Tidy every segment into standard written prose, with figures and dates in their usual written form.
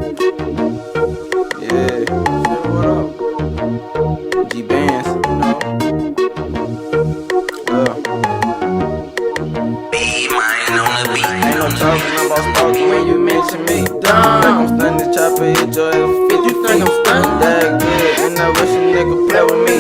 Yeah, what up? GeeBandss, you know. Ain't no talking about stalking when you mention me. Dumb. Like I'm stunning this chopper, hit your ass 50 feet. You think I'm stunning that good? And I wish a nigga play with me.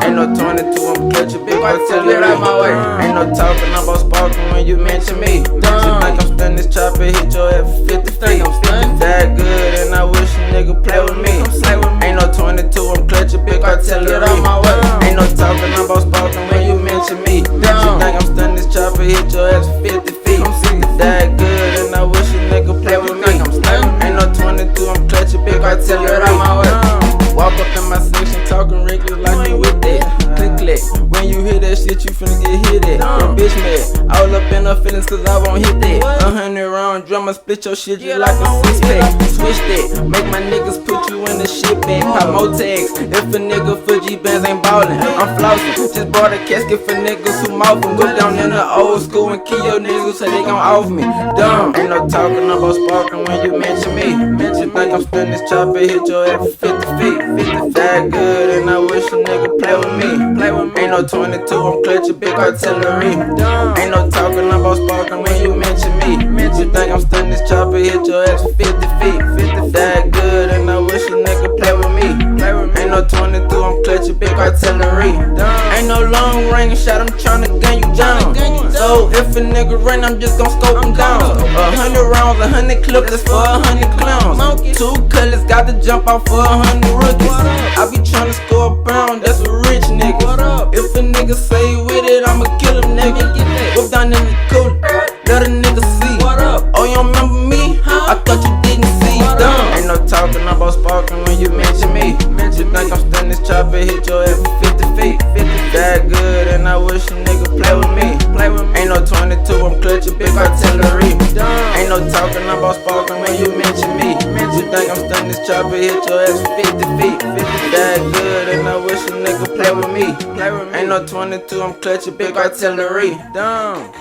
Ain't no 22, I'm clutching big artillery out my way. Ain't no talking about sparking when you mention me. Dumb. Like I'm stunning this chopper, hit your ass 50 feet. I'm stunning that good, and I wish a nigga play with me. Ain't no 22, I'm clutching big artillery out my way. Ain't no talking about sparking when you mention me. Dumb. Think I'm stunning this chopper, hit your ass 50 feet. That good, and I wish a nigga play with me. Ain't no 22, I'm clutching big artillery out my way. Walk up in my section, talking regular like you with that. Click. When you hear that shit, you finna get hit at. Your bitch mad, all up in her feelings cause I won't hit that. 100 round drum, I split your shit just like a six-pack. Switch that, make my niggas put you in the shit bag. Pop more tags, if a nigga for GeeBandss ain't ballin', I'm flossing. Just bought a casket for niggas who mouth and go down in the old school and kill your niggas so they gon' off me. Dumb, ain't no talking about sparking when you mention me. You think I'm stunning this chopper, hit your ass 50 feet. That good, and I wish a nigga play with me. Ain't no 22, I'm clutching big artillery. Ain't no talking about sparking when you mention me. You think I'm stunning this chopper, hit your ass 50 feet. That good, and I wish a nigga play with me. Ain't no 22, I'm clutching big artillery. Ain't no long range shot, I'm tryna gun you down. So if a nigga run, I'm just gon' scope him down. 100 rounds, 100 clips, that's for 100 clowns. 2 colors, got to jump out for 100 rookies. I be tryna score a pound, that's a rich nigga. If a nigga say with it, I'ma kill him, nigga. Whip down in the cooler, let a nigga see. Oh, you don't remember me? I thought you didn't see. Dumb. Ain't no talking about sparking when you mention me. You think I'm stunning this chopper, hit your ass 50 feet. That good, and I wish a nigga play with me. Ain't no 22, I'm clutching big artillery. Ain't no talking about sparking when you mention me. You think I'm stunning this chopper, hit your ass 50 feet. That good, and I wish a nigga play with me. Ain't no 22, I'm clutching big artillery. Dumb.